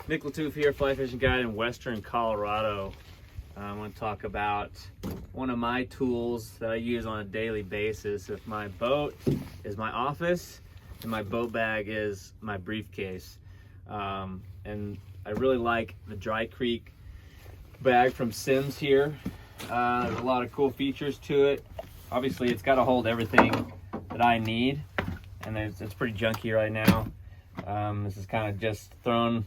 Nick Latooth here, fly fishing guide in Western Colorado. I want to talk about one of my tools that I use on a daily basis. If my boat is my office and my boat bag is my briefcase. And I really like the Dry Creek bag from Sims here. There's a lot of cool features to it. Obviously, it's got to hold everything that I need, and it's pretty junky right now. This is kind of just thrown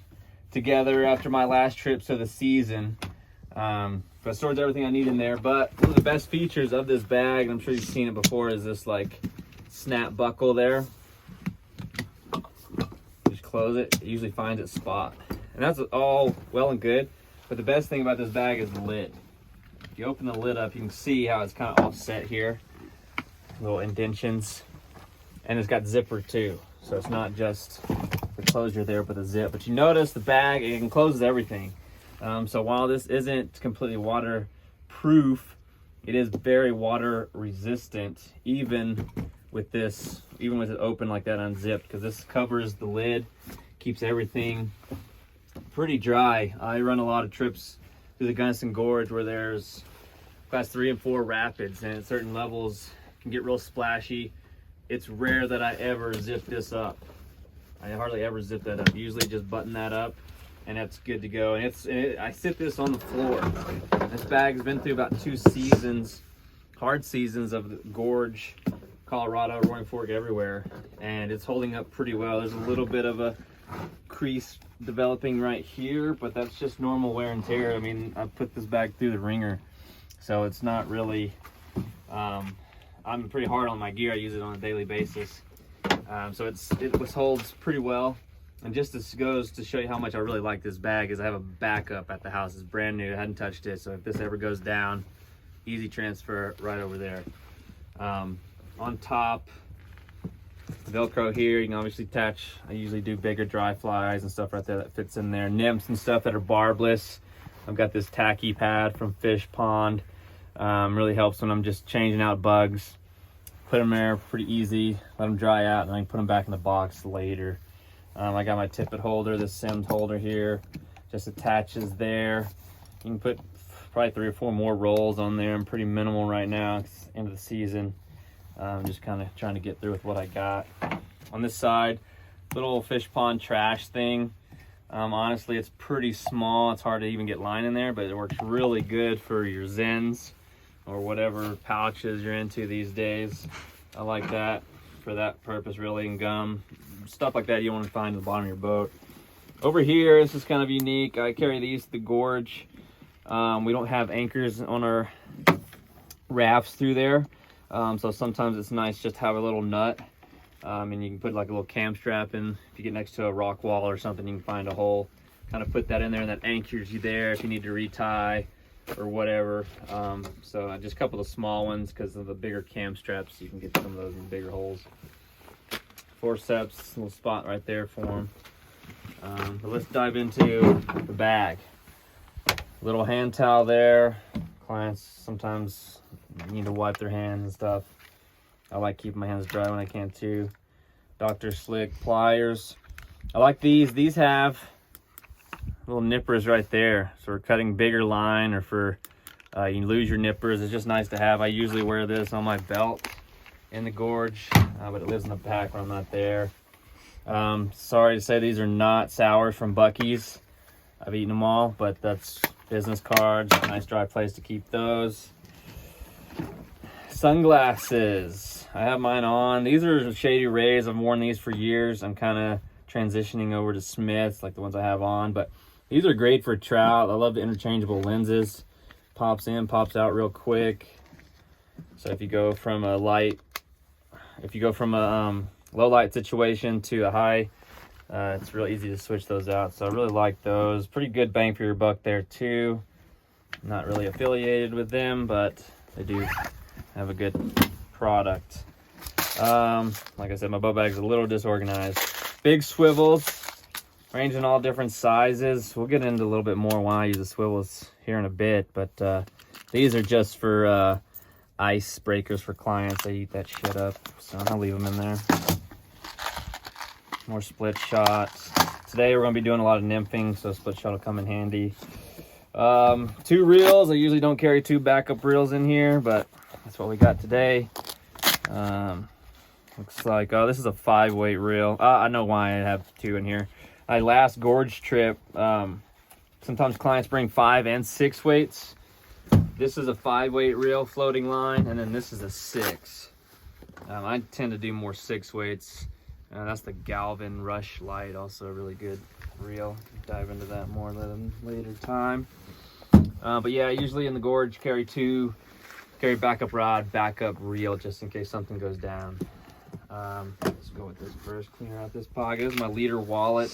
together after my last trip to the season. But it stores everything I need in there. But one of the best features of this bag, and I'm sure you've seen it before, is this like snap buckle there. Just close it. It usually finds its spot. And that's all well and good. But the best thing about this bag is the lid. If you open the lid up, you can see how it's kind of offset here. Little indentions. And it's got zipper too. So it's not just the closure there, but the zip. But you notice the bag, it encloses everything. So while this isn't completely waterproof, it is very water resistant, even with it open like that, unzipped, because this covers the lid, keeps everything pretty dry. I run a lot of trips through the Gunnison Gorge where there's class 3 and 4 rapids, and at certain levels it can get real splashy. It's rare that I ever zip this up. I hardly ever zip that up. Usually just button that up and that's good to go. And I sit this on the floor. This bag's been through about 2 seasons, hard seasons of the Gorge, Colorado, Roaring Fork, everywhere. And it's holding up pretty well. There's a little bit of a crease developing right here, but that's just normal wear and tear. I mean, I put this bag through the ringer, so it's not really, I'm pretty hard on my gear. I use it on a daily basis. So it holds pretty well. And just this goes to show you how much I really like this bag is I have a backup at the house. It's brand new, I hadn't touched it. So if this ever goes down, easy transfer right over there. On top, Velcro here, you can obviously attach, I usually do bigger dry flies and stuff right there that fits in there. Nymphs and stuff that are barbless. I've got this tacky pad from Fish Pond. Really helps when I'm just changing out bugs. Put them there pretty easy, let them dry out, and I can put them back in the box later. I got my tippet holder, this Sims holder here, just attaches there. You can put probably 3 or 4 more rolls on there. I'm pretty minimal right now, it's end of the season. Just kind of trying to get through with what I got. On this side, little Fish Pond trash thing. Honestly, it's pretty small. It's hard to even get line in there, but it works really good for your Zens or whatever pouches you're into these days. I like that for that purpose, really, and gum. Stuff like that you want to find at the bottom of your boat. Over here, this is kind of unique. I carry these to the gorge. We don't have anchors on our rafts through there. So sometimes it's nice just to have a little nut. And you can put like a little cam strap in. If you get next to a rock wall or something, you can find a hole. Kind of put that in there, and that anchors you there if you need to retie or whatever. So just a couple of small ones because of the bigger cam straps. You can get some of those in bigger holes. Forceps, little spot right there for them. But let's dive into the bag. Little hand towel there. Clients sometimes need to wipe their hands and stuff. I like keeping my hands dry when I can too. Dr. Slick pliers. I like these. These have little nippers right there. So for cutting bigger line, or for you lose your nippers. It's just nice to have. I usually wear this on my belt in the gorge, but it lives in the pack when I'm not there. Sorry to say these are not sours from Buc-ee's. I've eaten them all, but that's business cards. Nice dry place to keep those. Sunglasses. I have mine on. These are Shady Rays. I've worn these for years. I'm kind of transitioning over to Smiths, like the ones I have on, but these are great for trout. I love the interchangeable lenses. Pops in, pops out real quick. So if you go from a low light situation to a high, it's real easy to switch those out. So I really like those. Pretty good bang for your buck there too. Not really affiliated with them, but they do have a good product. Like I said, my boat bag's a little disorganized. Big swivels, ranging all different sizes. We'll get into a little bit more why I use the swivels here in a bit, but these are just for ice breakers for clients. They eat that shit up, so I'll leave them in there. More split shots. Today we're going to be doing a lot of nymphing, so split shot will come in handy. 2 reels. I usually don't carry 2 backup reels in here, but that's what we got today. Looks like, oh, this is a 5-weight reel. I know why I have 2 in here. My last gorge trip, sometimes clients bring 5 and 6 weights. This is a 5-weight reel floating line, and then this is a 6. I tend to do more 6 weights. That's the Galvin Rush Light, also a really good reel. Dive into that more at a later time. But yeah, usually in the gorge, carry backup rod, backup reel, just in case something goes down. Let's go with this first. Clear out this pocket. This is my leader wallet.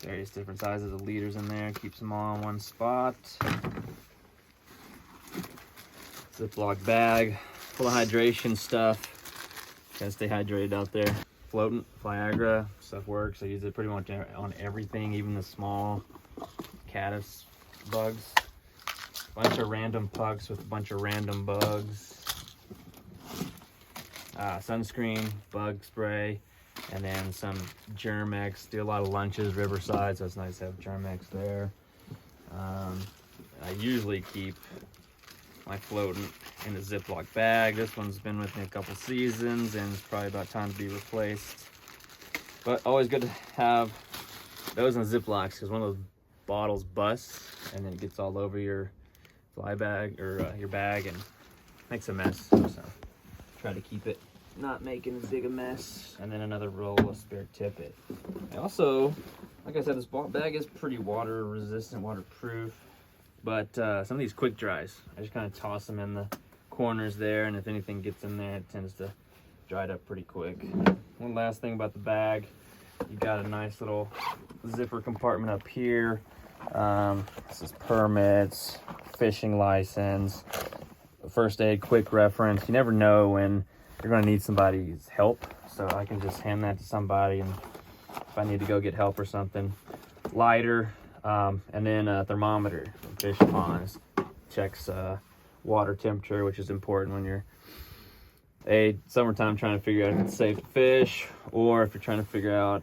Various different sizes of leaders in there. Keeps them all in one spot. Ziploc bag full of hydration stuff. Gotta stay hydrated out there. Floatant, Viagra, stuff works. I use it pretty much on everything, even the small caddis bugs. Bunch of random pucks with a bunch of random bugs. Sunscreen, bug spray, and then some Germ-X. Do a lot of lunches, Riverside, so it's nice to have Germ-X there. I usually keep my floatant in a Ziploc bag. This one's been with me a couple seasons and it's probably about time to be replaced. But always good to have those in Ziplocs, because one of those bottles busts and then it gets all over your fly bag or your bag and makes a mess. So try to keep it not making as big a mess. And then another roll of spare tippet. I also, like I said, this bag is pretty water resistant, waterproof. But some of these quick dries, I just kind of toss them in the corners there, and if anything gets in there, it tends to dry it up pretty quick. One last thing about the bag, you got a nice little zipper compartment up here. This is permits, fishing license, first aid, quick reference. You never know when you're going to need somebody's help, so I can just hand that to somebody, and if I need to go get help or something. Lighter. And then a thermometer from fish ponds. Checks water temperature, which is important when you're summertime trying to figure out if it's safe to fish, or if you're trying to figure out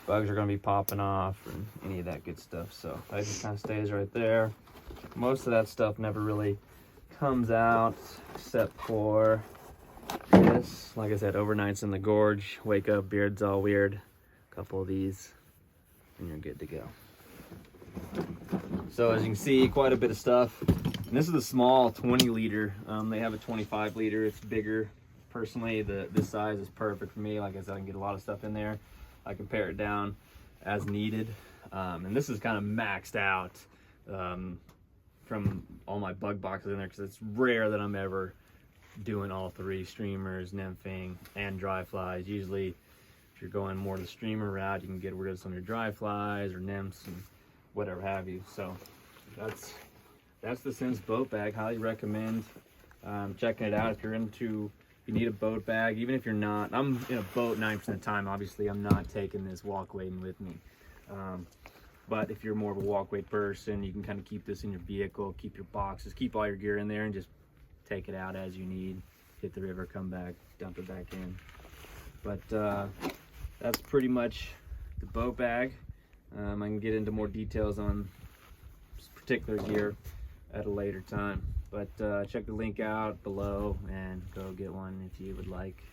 bugs are going to be popping off and any of that good stuff. So that just kind of stays right there. Most of that stuff never really comes out except for this. Like I said, overnights in the gorge, wake up, beard's all weird, a couple of these, and you're good to go. So as you can see, quite a bit of stuff. And this is a small 20 liter. They have a 25 liter. It's bigger. Personally, this size is perfect for me. Like I said, I can get a lot of stuff in there. I can pare it down as needed. And this is kind of maxed out from all my bug boxes in there, because it's rare that I'm ever doing all 3, streamers, nymphing, and dry flies. Usually, if you're going more the streamer route, you can get rid of some of your dry flies or nymphs and whatever have you. So that's the Sense boat bag. Highly recommend checking it out if you're into, you need a boat bag. Even if you're not, I'm in a boat 90% of the time. Obviously, I'm not taking this walk weighting with me. But if you're more of a walk weight person, you can kind of keep this in your vehicle, keep your boxes, keep all your gear in there, and just take it out as you need. Hit the river, come back, dump it back in. But that's pretty much the boat bag. I can get into more details on this particular gear at a later time. But check the link out below and go get one if you would like.